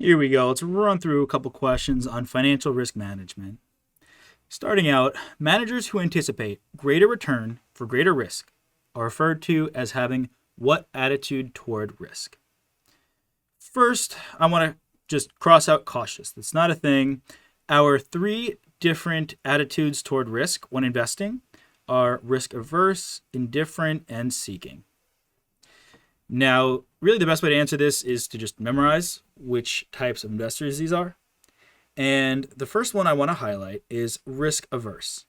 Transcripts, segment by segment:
Here we go. Let's run through a couple questions on financial risk management. Starting out, managers who anticipate greater return for greater risk are referred to as having what attitude toward risk? First, I want to just cross out cautious. That's not a thing. Our three different attitudes toward risk when investing are risk averse, indifferent, and seeking. Now, really the best way to answer this is to just memorize which types of investors these are. And the first one I want to highlight is risk averse.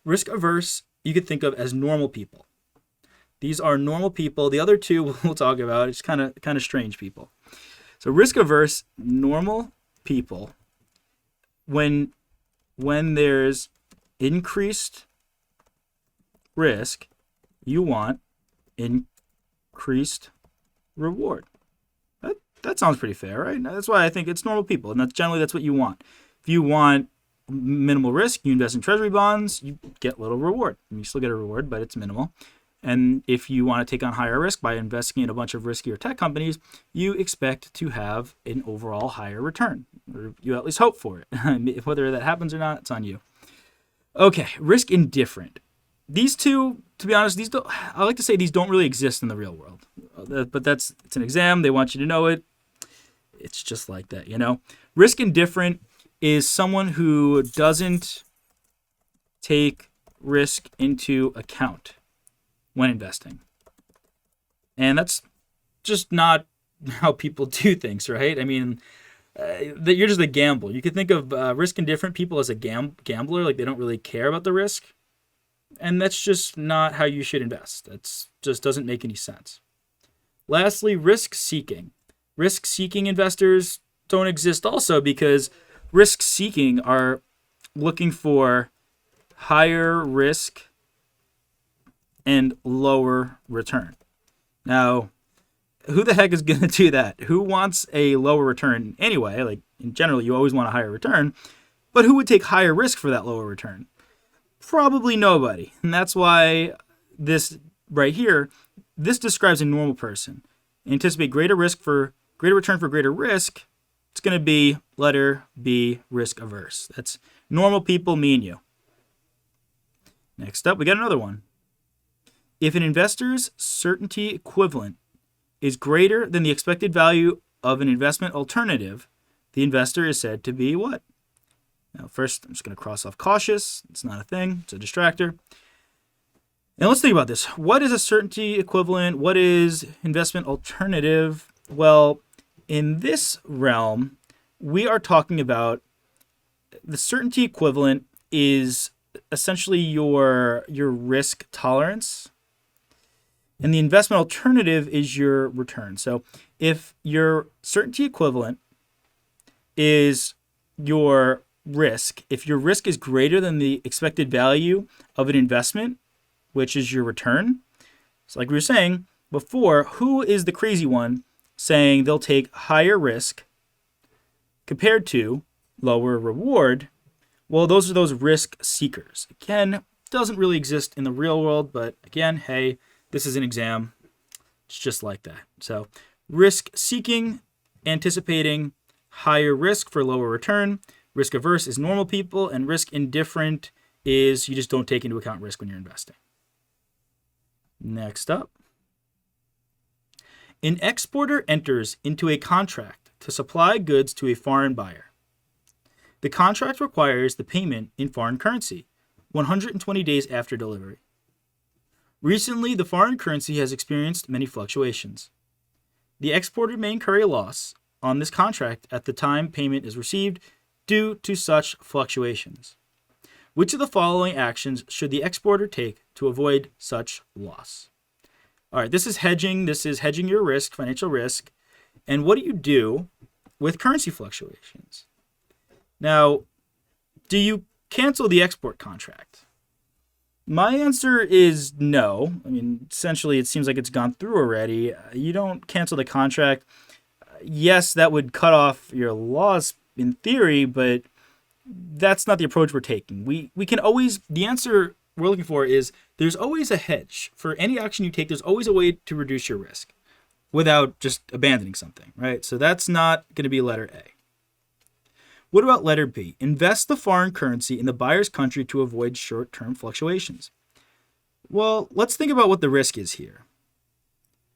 Risk averse, you could think of as normal people. These are normal people. The other two we'll talk about, it's kind of strange people. So risk averse, normal people, when there's increased risk, you want increased reward. That sounds pretty fair, right? That's why I think it's normal people, and that's what you want. If you want minimal risk, you invest in treasury bonds, you get little reward. You still get a reward, but it's minimal. And if you want to take on higher risk by investing in a bunch of riskier tech companies, you expect to have an overall higher return, or you at least hope for it. Whether that happens or not, it's on you. Okay, risk indifferent. These two, to be honest, I like to say these don't really exist in the real world. But it's an exam. They want you to know it. It's just like that, you know. Risk indifferent is someone who doesn't take risk into account when investing. And that's just not how people do things, right? I mean, you're just a gambler. You could think of risk indifferent people as a gambler, like they don't really care about the risk. And that's just not how you should invest. That just doesn't make any sense. Lastly, risk seeking. Risk seeking investors don't exist also because risk seeking are looking for higher risk and lower return. Now, who the heck is going to do that? Who wants a lower return anyway? Like in general, you always want a higher return, but who would take higher risk for that lower return? Probably nobody. And that's why this right here, this describes a normal person. Anticipate greater return for greater risk. It's going to be letter B, risk averse. That's normal people, me and you. Next up, we got another one. If an investor's certainty equivalent is greater than the expected value of an investment alternative, the investor is said to be what? Now, first, I'm just going to cross off cautious. It's not a thing. It's a distractor. Now, let's think about this. What is a certainty equivalent? What is investment alternative? Well, in this realm, we are talking about the certainty equivalent is essentially your risk tolerance, and the investment alternative is your return. So if your certainty equivalent is your risk, if your risk is greater than the expected value of an investment, which is your return, so like we were saying before, who is the crazy one saying they'll take higher risk compared to lower reward? Well, those are those risk seekers. Again, doesn't really exist in the real world, but again, hey, this is an exam. It's just like that. So risk seeking, anticipating higher risk for lower return. Risk averse is normal people, and risk indifferent is you just don't take into account risk when you're investing. Next up. An exporter enters into a contract to supply goods to a foreign buyer. The contract requires the payment in foreign currency, 120 days after delivery. Recently, the foreign currency has experienced many fluctuations. The exporter may incur a loss on this contract at the time payment is received due to such fluctuations. Which of the following actions should the exporter take to avoid such loss? All right, this is hedging. This is hedging your risk, financial risk. And what do you do with currency fluctuations? Now, do you cancel the export contract? My answer is no. I mean, essentially, it seems like it's gone through already. You don't cancel the contract. Yes, that would cut off your loss in theory, but that's not the approach we're taking. We can always, the answer we're looking for is there's always a hedge. For any action you take, there's always a way to reduce your risk. without just abandoning something, right? So that's not going to be letter A. What about letter B? Invest the foreign currency in the buyer's country to avoid short-term fluctuations. Well, let's think about what the risk is here.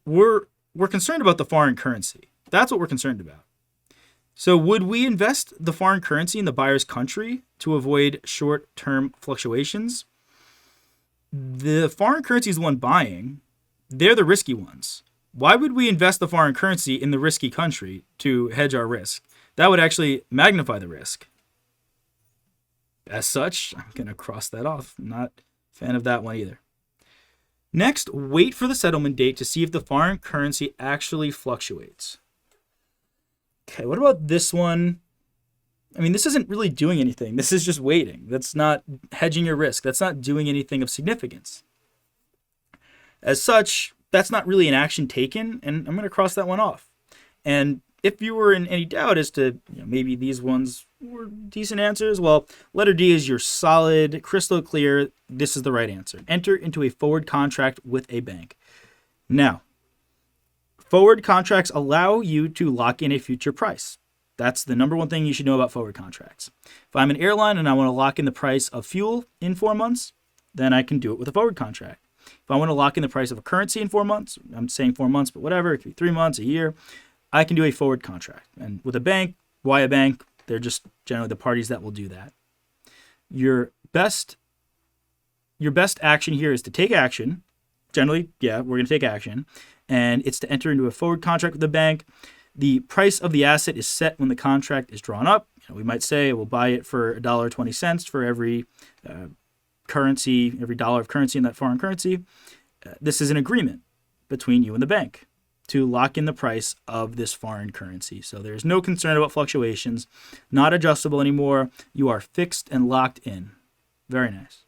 We're concerned about the foreign currency. That's what we're concerned about. So would we invest the foreign currency in the buyer's country to avoid short-term fluctuations? The foreign currency is the one buying. They're the risky ones. Why would we invest the foreign currency in the risky country to hedge our risk? That would actually magnify the risk. As such, I'm going to cross that off. I'm not a fan of that one either. Next, wait for the settlement date to see if the foreign currency actually fluctuates. Okay, what about this one? I mean, this isn't really doing anything. This is just waiting. That's not hedging your risk. That's not doing anything of significance. As such, that's not really an action taken, and I'm going to cross that one off. And if you were in any doubt as to maybe these ones were decent answers, well, letter D is your solid, crystal clear. This is the right answer. Enter into a forward contract with a bank. Now, forward contracts allow you to lock in a future price. That's the number one thing you should know about forward contracts. If I'm an airline and I want to lock in the price of fuel in 4 months, then I can do it with a forward contract. If I want to lock in the price of a currency in 4 months, I'm saying 4 months, but whatever, it could be 3 months, a year, I can do a forward contract. And with a bank, why a bank? They're just generally the parties that will do that. Your best action here is to take action. Generally, yeah, we're going to take action. And it's to enter into a forward contract with the bank. The price of the asset is set when the contract is drawn up. We might say we'll buy it for $1.20 for every currency, every dollar of currency in that foreign currency. This is an agreement between you and the bank to lock in the price of this foreign currency. So there's no concern about fluctuations, not adjustable anymore. You are fixed and locked in. Very nice.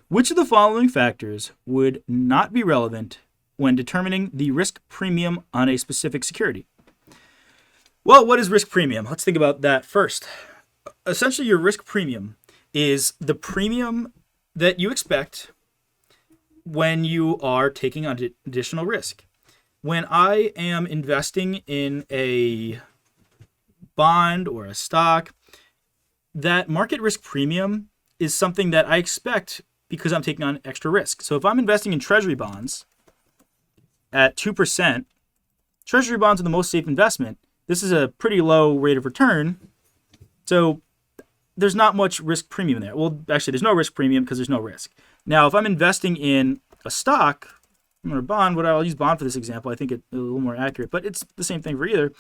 Which of the following factors would not be relevant when determining the risk premium on a specific security? Well, what is risk premium? Let's think about that first. Essentially, your risk premium is the premium that you expect when you are taking on additional risk. When I am investing in a bond or a stock, that market risk premium is something that I expect because I'm taking on extra risk. So if I'm investing in treasury bonds at 2%, treasury bonds are the most safe investment. This is a pretty low rate of return. So there's not much risk premium there. Well, actually, there's no risk premium because there's no risk. Now, if I'm investing in a stock or a bond, I'll use bond for this example. I think it's a little more accurate, but it's the same thing for either.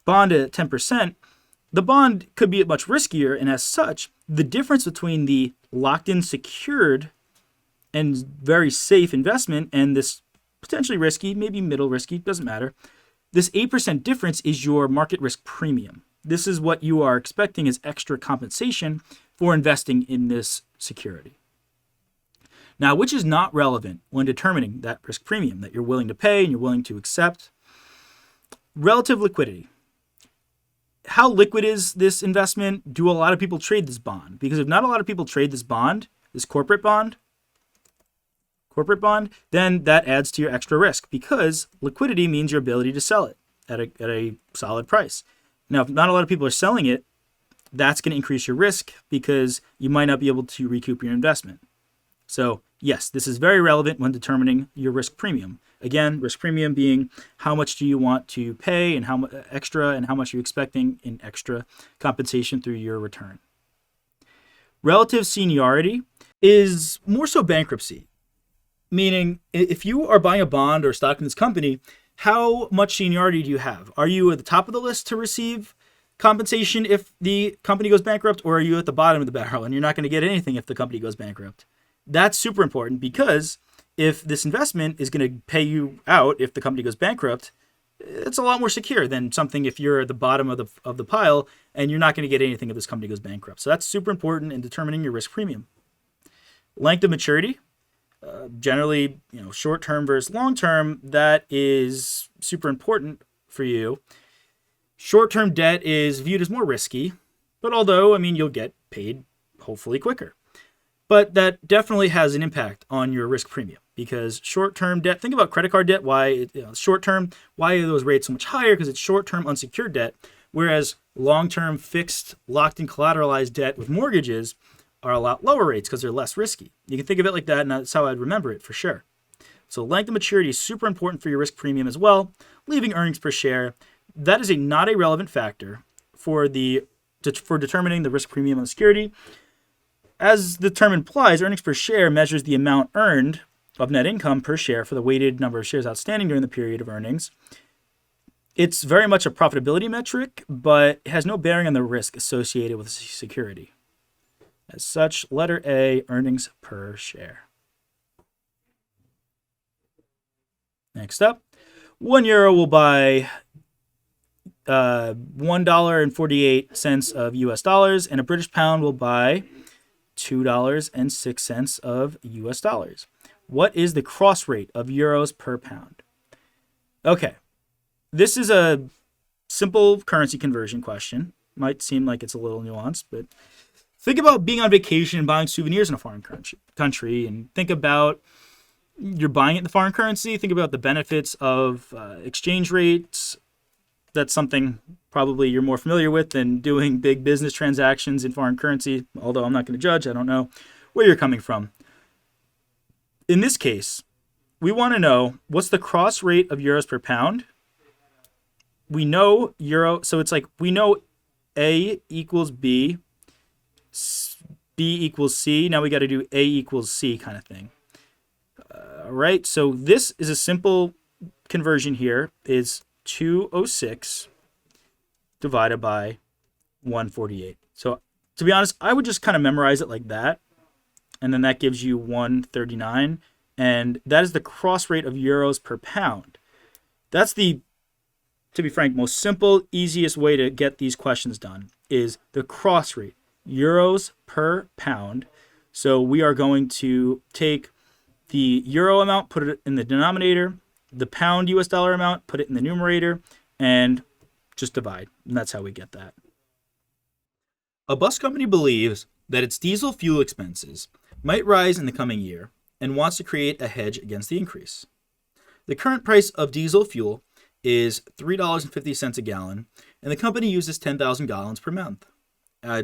Bond at 10%, the bond could be much riskier, and as such, the difference between the locked-in secured and very safe investment and this potentially risky, maybe middle risky, doesn't matter. This 8% difference is your market risk premium. This is what you are expecting as extra compensation for investing in this security. Now, which is not relevant when determining that risk premium that you're willing to pay and you're willing to accept? Relative liquidity. How liquid is this investment? Do a lot of people trade this bond? Because if not a lot of people trade this bond, this corporate bond, then that adds to your extra risk because liquidity means your ability to sell it at a solid price. Now, if not a lot of people are selling it, that's going to increase your risk because you might not be able to recoup your investment. So yes, this is very relevant when determining your risk premium. Again, risk premium being how much do you want to pay and how much extra and how much you're expecting in extra compensation through your return. Relative seniority is more so bankruptcy, meaning if you are buying a bond or stock in this company, how much seniority do you have? Are you at the top of the list to receive compensation if the company goes bankrupt, or are you at the bottom of the barrel and you're not going to get anything if the company goes bankrupt? That's super important because if this investment is going to pay you out if the company goes bankrupt, it's a lot more secure than something if you're at the bottom of the pile and you're not going to get anything if this company goes bankrupt. So that's super important in determining your risk premium. Length of maturity. Generally, short-term versus long-term, that is super important for you. Short-term debt is viewed as more risky, but although, you'll get paid hopefully quicker. But that definitely has an impact on your risk premium because short-term debt, think about credit card debt, short-term, why are those rates so much higher? Because it's short-term unsecured debt, whereas long-term fixed, locked-in collateralized debt with mortgages are a lot lower rates because they're less risky. You can think of it like that, and that's how I'd remember it for sure. So length of maturity is super important for your risk premium as well. Leaving earnings per share, that is not a relevant factor for determining the risk premium on the security. As the term implies, earnings per share measures the amount earned of net income per share for the weighted number of shares outstanding during the period of earnings. It's very much a profitability metric, but it has no bearing on the risk associated with security. As such, letter A, earnings per share. Next up, €1 will buy $1.48 of US dollars, and a British pound will buy $2.06 of US dollars. What is the cross rate of euros per pound? Okay, this is a simple currency conversion question. Might seem like it's a little nuanced, but think about being on vacation and buying souvenirs in a foreign country, and think about you're buying it in the foreign currency. Think about the benefits of exchange rates. That's something probably you're more familiar with than doing big business transactions in foreign currency, although I'm not going to judge. I don't know where you're coming from. In this case, we want to know what's the cross rate of euros per pound. We know euro, so it's like we know A equals B, B equals C. Now we got to do A equals C kind of thing. All right, so this is a simple conversion here. Is 206 divided by 148. So to be honest, I would just kind of memorize it like that. And then that gives you 139. And that is the cross rate of euros per pound. That's the, to be frank, most simple, easiest way to get these questions done is the cross rate, euros per pound. So we are going to take the euro amount, put it in the denominator, the pound US dollar amount, put it in the numerator, and just divide. And that's how we get that. A bus company believes that its diesel fuel expenses might rise in the coming year and wants to create a hedge against the increase. The current price of diesel fuel is $3.50 a gallon, and the company uses 10,000 gallons per month.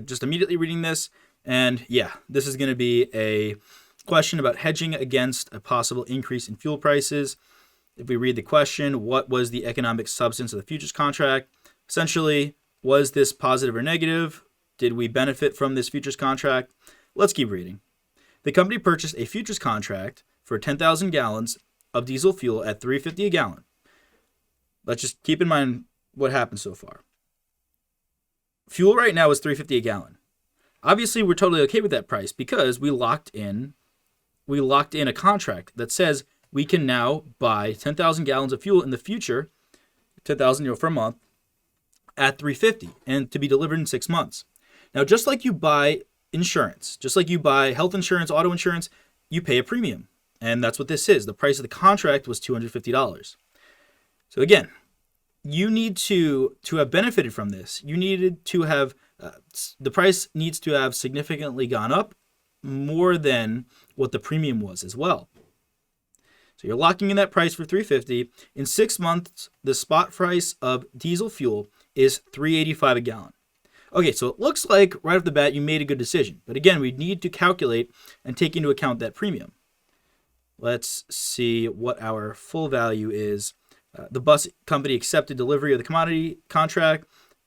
Just immediately reading this, and yeah, this is going to be a question about hedging against a possible increase in fuel prices. If we read the question, what was the economic substance of the futures contract? Essentially, was this positive or negative? Did we benefit from this futures contract? Let's keep reading. The company purchased a futures contract for 10,000 gallons of diesel fuel at $3.50 a gallon. Let's just keep in mind what happened so far. Fuel right now is $3.50 a gallon. Obviously, we're totally okay with that price because we locked in a contract that says we can now buy 10,000 gallons of fuel in the future, 10,000 for a month, at $3.50 and to be delivered in 6 months. Now, just like you buy insurance, just like you buy health insurance, auto insurance, you pay a premium. And that's what this is. The price of the contract was $250. So again, you need to have benefited from this. You needed to have, the price needs to have significantly gone up more than what the premium was as well. So you're locking in that price for $3.50. In 6 months, the spot price of diesel fuel is $3.85 a gallon. Okay, so it looks like right off the bat you made a good decision. But again, we need to calculate and take into account that premium. Let's see what our full value is. The bus company accepted delivery of the commodity contract.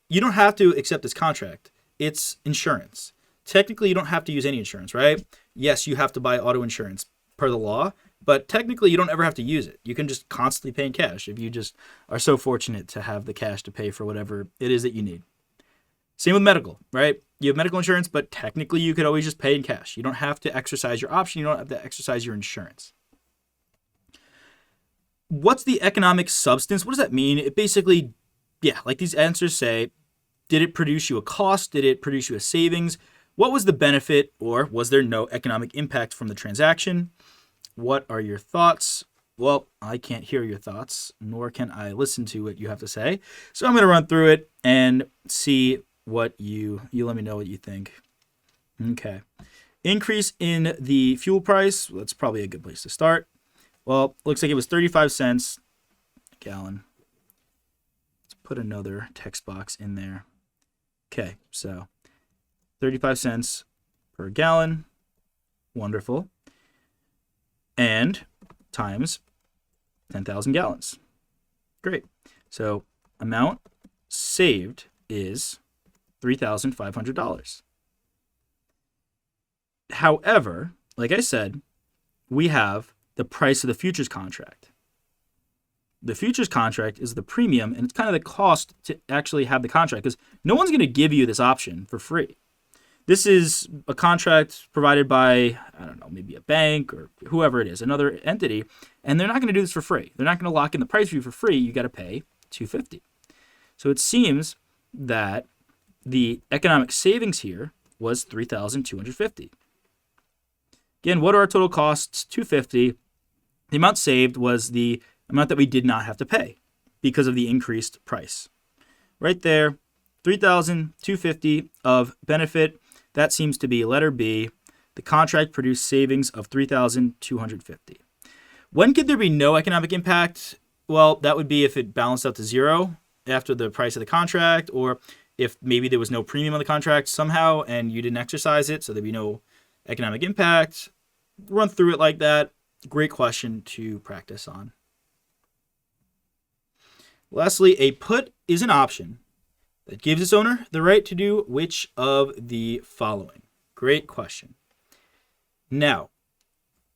You don't have to accept this contract. It's insurance. Technically, you don't have to use any insurance, right? Yes, you have to buy auto insurance per the law, but technically you don't ever have to use it. You can just constantly pay in cash if you just are so fortunate to have the cash to pay for whatever it is that you need. Same with medical, right? You have medical insurance, but technically you could always just pay in cash. You don't have to exercise your option. You don't have to exercise your insurance. What's the economic substance? What does that mean? It basically, like these answers say, did it produce you a cost? Did it produce you a savings? What was the benefit, or was there no economic impact from the transaction? What are your thoughts? Well, I can't hear your thoughts, nor can I listen to what you have to say. So I'm going to run through it and see what you let me know what you think. Okay. Increase in the fuel price. That's probably a good place to start. Well, looks like it was 35 cents a gallon. Let's put another text box in there. Okay, so 35 cents per gallon. Wonderful. And times 10,000 gallons. Great. So amount saved is $3,500. However, like I said, we have the price of the futures contract. The futures contract is the premium, and it's kind of the cost to actually have the contract, because no one's going to give you this option for free. This is a contract provided by, I don't know, maybe a bank or whoever it is, another entity, and they're not going to do this for free. They're not going to lock in the price for you for free. You got to pay $250. So it seems that the economic savings here was $3,250. Again, what are our total costs? $250. The amount saved was the amount that we did not have to pay because of the increased price. Right there, $3,250 of benefit. That seems to be letter B. The contract produced savings of $3,250. When could there be no economic impact? Well, that would be if it balanced out to zero after the price of the contract, or if maybe there was no premium on the contract somehow and you didn't exercise it, so there'd be no economic impact. Run through it like that. Great question to practice on. Lastly, a put is an option that gives its owner the right to do which of the following? Great question. Now,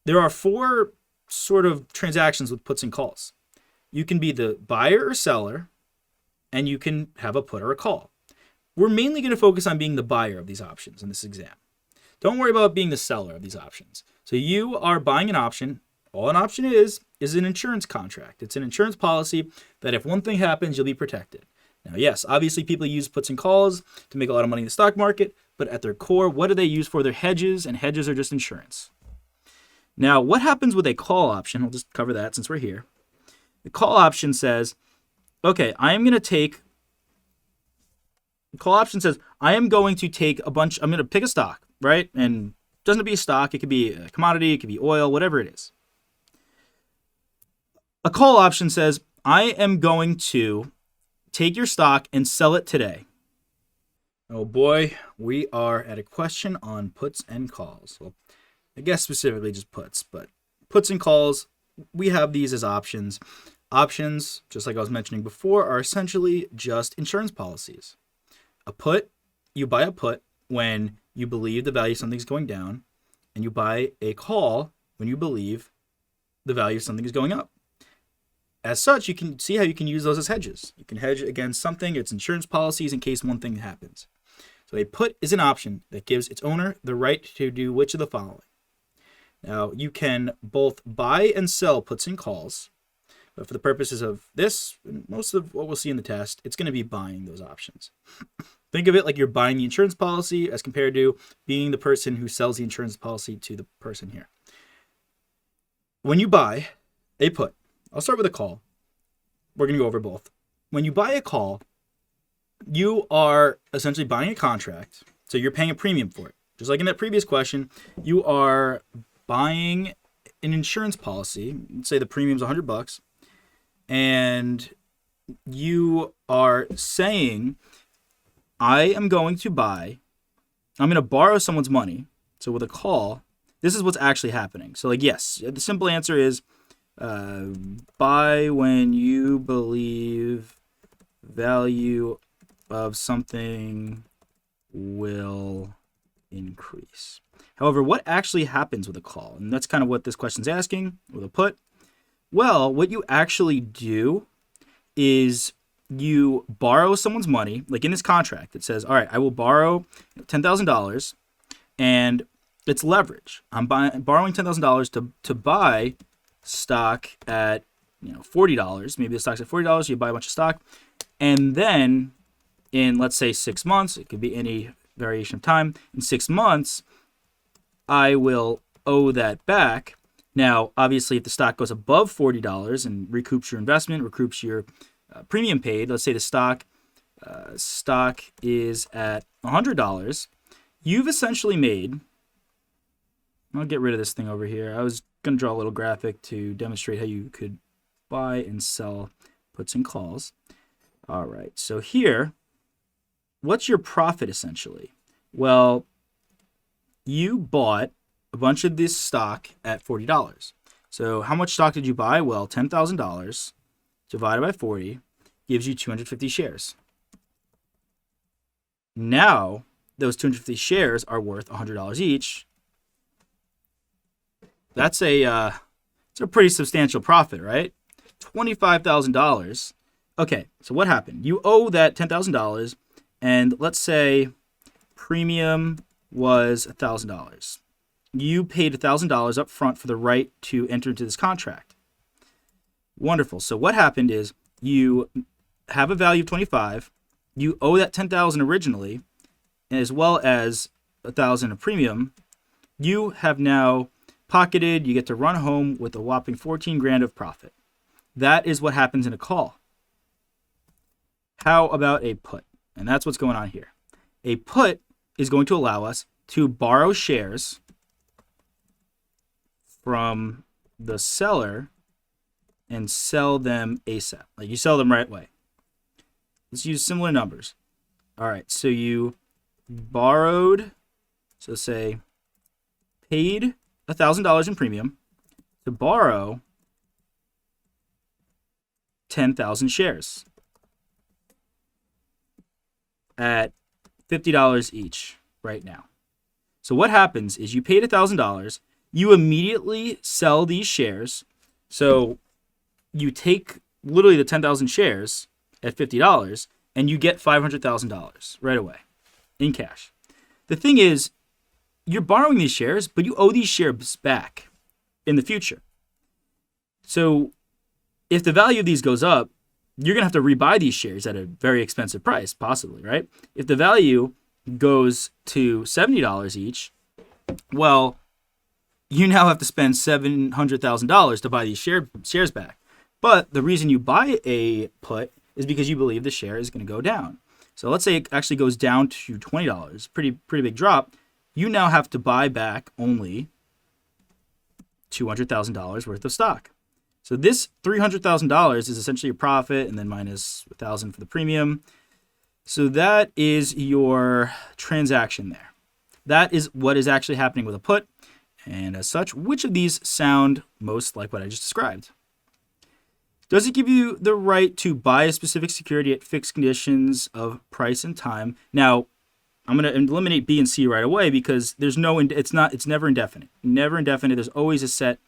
there are four sort of transactions with puts and calls. You can be the buyer or seller, and you can have a put or a call. We're mainly going to focus on being the buyer of these options in this exam. Don't worry about being the seller of these options. So you are buying an option. All an option is an insurance contract. It's an insurance policy that if one thing happens, you'll be protected. Now, yes, obviously people use puts and calls to make a lot of money in the stock market, but at their core, what do they use for? Their hedges, and hedges are just insurance. Now, what happens with a call option? I'll just cover that since we're here. The call option says, okay, the call option says, I am going to take I'm going to pick a stock, right? And it doesn't have to be a stock. It could be a commodity. It could be oil, whatever it is. A call option says, I am going to take your stock and sell it today. Oh boy, we are at a question on puts and calls. Well, I guess specifically just puts, but puts and calls, we have these as options. Options, just like I was mentioning before, are essentially just insurance policies. A put, you buy a put when you believe the value of something's going down, and you buy a call when you believe the value of something is going up. As such, you can see how you can use those as hedges. You can hedge against something, it's insurance policies in case one thing happens. So a put is an option that gives its owner the right to do which of the following. Now, you can both buy and sell puts and calls, but for the purposes of this, and most of what we'll see in the test, it's going to be buying those options. Think of it like you're buying the insurance policy as compared to being the person who sells the insurance policy to the person here. When you buy a put, I'll start with a call. We're going to go over both. When you buy a call, you are essentially buying a contract, so you're paying a premium for it. Just like in that previous question, you are buying an insurance policy. Let's say the premium's $100, and you are saying, I'm going to borrow someone's money. So with a call, this is what's actually happening. So like, yes, the simple answer is buy when you believe value of something will increase. However, what actually happens with a call? And that's kind of what this question's asking with a put. Well, what you actually do is you borrow someone's money, like in this contract. It says, all right, I will borrow $10,000, and it's leverage. I'm borrowing $10,000 to buy stock at $40. Maybe the stock's at $40. You buy a bunch of stock, and then in, let's say, 6 months, it could be any variation of time. In 6 months, I will owe that back. Now, obviously, if the stock goes above $40 and recoups your investment, recoups your premium paid, let's say the stock is at $100, you've essentially made I'll get rid of this thing over here. I was going to draw a little graphic to demonstrate how you could buy and sell puts and calls. All right, so here, what's your profit essentially? Well, you bought a bunch of this stock at $40. So how much stock did you buy? Well, $10,000 divided by 40 gives you 250 shares. Now, those 250 shares are worth $100 each. That's it's a pretty substantial profit, right? $25,000. Okay, so what happened? You owe that $10,000, and let's say premium was $1,000. You paid $1,000 up front for the right to enter into this contract. Wonderful. So what happened is you have a value of 25. You owe that 10,000 originally, as well as 1,000 of premium. You have now pocketed. You get to run home with a whopping 14 grand of profit. That is what happens in a call. How about a put? And that's what's going on here. A put is going to allow us to borrow shares from the seller and sell them ASAP. Like you sell them right away. Let's use similar numbers. All right, so you borrowed, so say paid $1,000 in premium to borrow 10,000 shares at $50 each right now. So what happens is you paid $1,000, you immediately sell these shares. So you take literally the 10,000 shares at $50 and you get $500,000 right away in cash. The thing is, you're borrowing these shares, but you owe these shares back in the future. So if the value of these goes up, you're going to have to rebuy these shares at a very expensive price, possibly, right? If the value goes to $70 each, well, you now have to spend $700,000 to buy these shares back. But the reason you buy a put is because you believe the share is going to go down. So let's say it actually goes down to $20, pretty big drop. You now have to buy back only $200,000 worth of stock. So this $300,000 is essentially a profit, and then minus $1,000 for the premium. So that is your transaction there. That is what is actually happening with a put. And as such, which of these sound most like what I just described? Does it give you the right to buy a specific security at fixed conditions of price and time? Now, I'm going to eliminate B and C right away because it's never indefinite. Never indefinite. There's always a set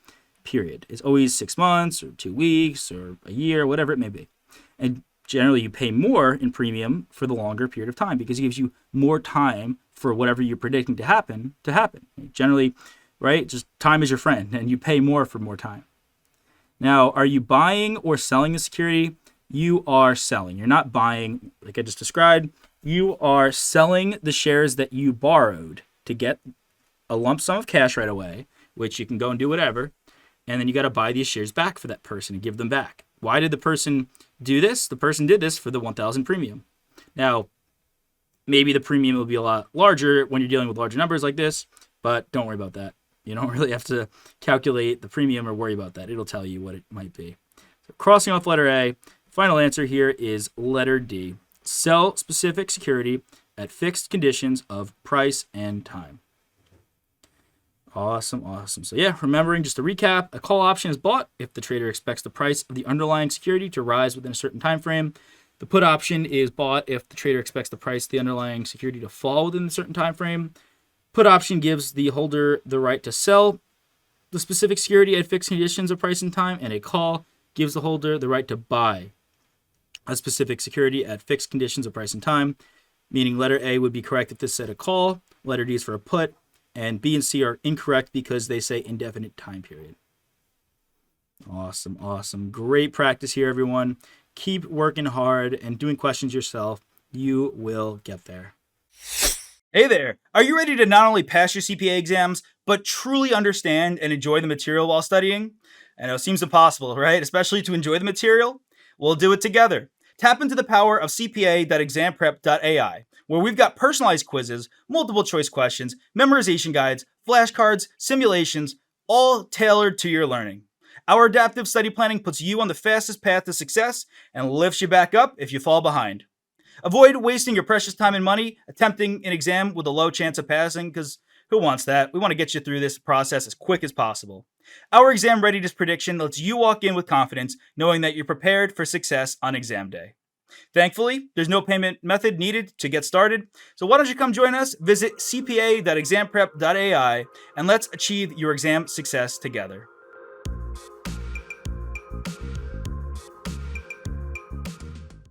period. It's always 6 months or 2 weeks or a year, whatever it may be. And generally you pay more in premium for the longer period of time because it gives you more time for whatever you're predicting to happen. Generally, right? Just time is your friend and you pay more for more time. Now, are you buying or selling the security? You are selling. You're not buying, like I just described. You are selling the shares that you borrowed to get a lump sum of cash right away, which you can go and do whatever. And then you got to buy these shares back for that person and give them back. Why did the person do this? The person did this for the 1,000 premium. Now, maybe the premium will be a lot larger when you're dealing with larger numbers like this, but don't worry about that. You don't really have to calculate the premium or worry about that. It'll tell you what it might be. So crossing off letter A, final answer here is letter D. Sell specific security at fixed conditions of price and time. Awesome. So yeah, remembering just to recap, a call option is bought if the trader expects the price of the underlying security to rise within a certain time frame. The put option is bought if the trader expects the price of the underlying security to fall within a certain time frame. Put option gives the holder the right to sell the specific security at fixed conditions of price and time, and a call gives the holder the right to buy a specific security at fixed conditions of price and time, meaning letter A would be correct if this said a call, letter D is for a put, and B and C are incorrect because they say indefinite time period. Awesome. Great practice here, everyone. Keep working hard and doing questions yourself. You will get there. Hey there. Are you ready to not only pass your CPA exams, but truly understand and enjoy the material while studying? I know it seems impossible, right? Especially to enjoy the material? We'll do it together. Tap into the power of CPA.examprep.ai, where we've got personalized quizzes, multiple choice questions, memorization guides, flashcards, simulations, all tailored to your learning. Our adaptive study planning puts you on the fastest path to success and lifts you back up if you fall behind. Avoid wasting your precious time and money attempting an exam with a low chance of passing, because who wants that? We want to get you through this process as quick as possible. Our exam readiness prediction lets you walk in with confidence, knowing that you're prepared for success on exam day. Thankfully, there's no payment method needed to get started, so why don't you come join us? Visit cpa.examprep.ai and let's achieve your exam success together.